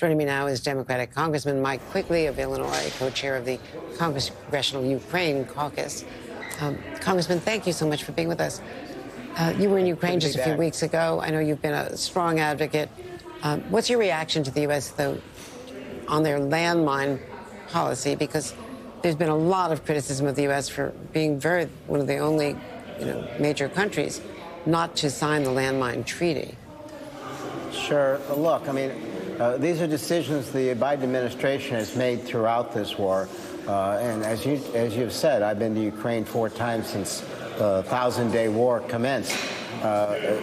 Joining me now is Democratic Congressman Mike Quigley of Illinois, co-chair of the Congressional Ukraine Caucus. Congressman, thank you so much for being with us. You were in Ukraine just a few weeks ago. I know you've been a strong advocate. What's your reaction to the U.S., though, on their landmine policy? Because there's been a lot of criticism of the U.S. for being one of the only major countries not to sign the landmine treaty. Sure. Look, I mean, these are decisions the Biden administration has made throughout this war. And as you've said, I've been to Ukraine 4 times since the 1,000-day war commenced.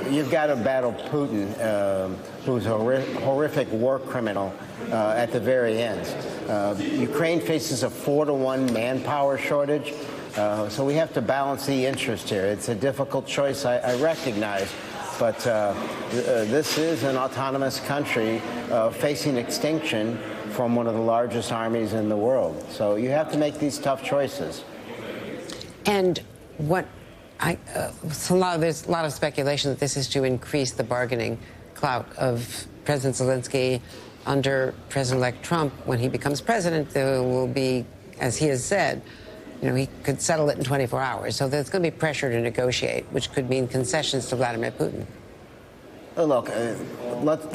You've got to battle Putin, who's a horrific war criminal, at the very end. Ukraine faces a 4-to-1 manpower shortage. So we have to balance the interest here. It's a difficult choice, I recognize. But this is an autonomous country facing extinction from one of the largest armies in the world. So you have to make these tough choices. And there's a lot of speculation that this is to increase the bargaining clout of President Zelensky under President-elect Trump. When he becomes president, there will be, as he has said, he could settle it in 24 hours. So there's going to be pressure to negotiate, which could mean concessions to Vladimir Putin. Look,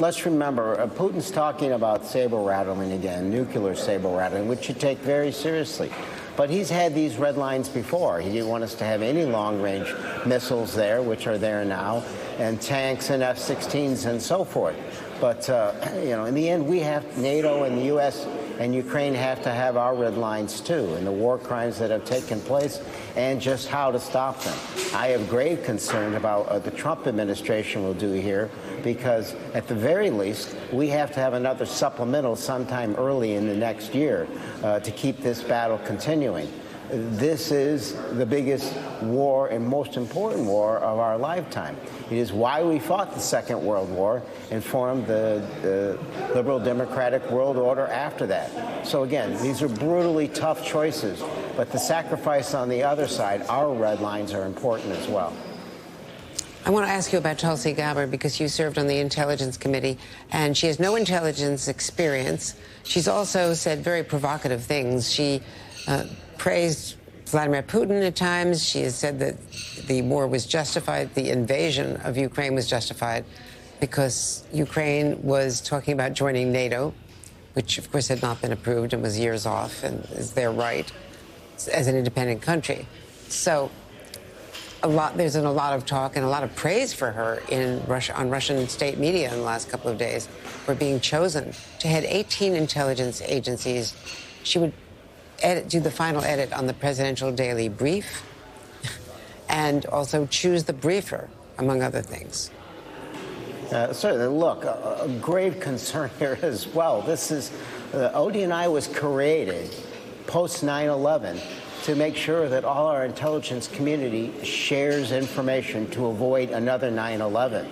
let's remember, Putin's talking about saber rattling again, nuclear saber rattling, which you take very seriously. But he's had these red lines before. He didn't want us to have any long-range missiles there, which are there now, and tanks and F-16s and so forth. But, in the end, we have NATO and the U.S. and Ukraine have to have our red lines, too, and the war crimes that have taken place and just how to stop them. I have grave concern about what the Trump administration will do here, because at the very least, we have to have another supplemental sometime early in the next year to keep this battle continuing. This is the biggest war and most important war of our lifetime. It is why we fought the Second World War and formed the liberal democratic world order after that. So again, these are brutally tough choices, but the sacrifice on the other side, our red lines, are important as well. I want to ask you about Tulsi Gabbard, because you served on the Intelligence Committee, and she has no intelligence experience. She's also said very provocative things. She praised Vladimir Putin at times. She has said that the war was justified, the invasion of Ukraine was justified because Ukraine was talking about joining NATO, which, of course, had not been approved and was years off and is their right as an independent country. So there's been a lot of talk and a lot of praise for her in Russia, on Russian state media in the last couple of days, for being chosen to head 18 intelligence agencies. She would do the final edit on the presidential daily brief and also choose the briefer, among other things. Certainly. Look, a grave concern here as well. This is, ODNI was created post 9/11 to make sure that all our intelligence community shares information to avoid another 9/11.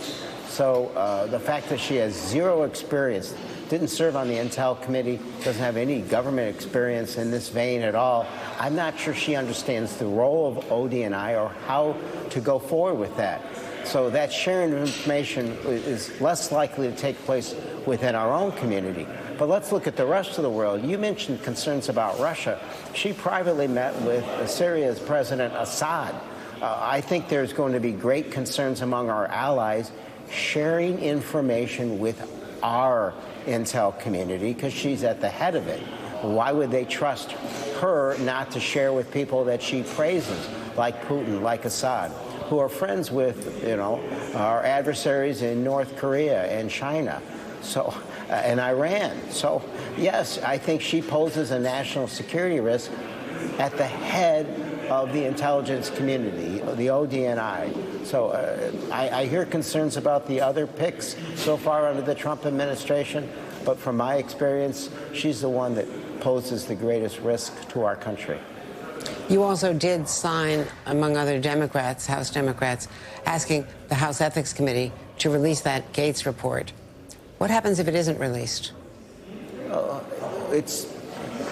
So the fact that she has zero experience, didn't serve on the Intel Committee, doesn't have any government experience in this vein at all, I'm not sure she understands the role of ODNI or how to go forward with that. So that sharing of information is less likely to take place within our own community. But let's look at the rest of the world. You mentioned concerns about Russia. She privately met with Syria's President Assad. I think there's going to be great concerns among our allies sharing information with our intel community, because she's at the head of it. Why would they trust her not to share with people that she praises, like Putin, like Assad, who are friends with, our adversaries in North Korea and China, and Iran? So, yes, I think she poses a national security risk at the head of the intelligence community, the ODNI. So I hear concerns about the other picks so far under the Trump administration, but from my experience, she's the one that poses the greatest risk to our country. You also did sign, among other Democrats, House Democrats, asking the House Ethics Committee to release that Gaetz report. What happens if it isn't released?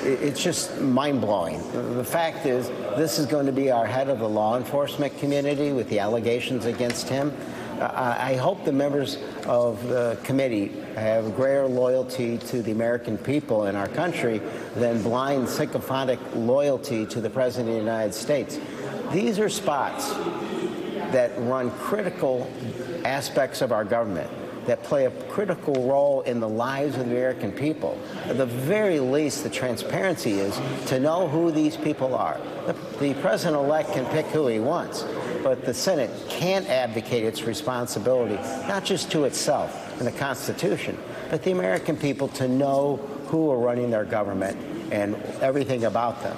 It's just mind-blowing. The fact is, this is going to be our head of the law enforcement community with the allegations against him. I hope the members of the committee have greater loyalty to the American people in our country than blind, sycophantic loyalty to the President of the United States. These are spots that run critical aspects of our government, that play a critical role in the lives of the American people. At the very least, the transparency is to know who these people are. The president-elect can pick who he wants, but the Senate can't abdicate its responsibility, not just to itself and the Constitution, but the American people to know who are running their government and everything about them.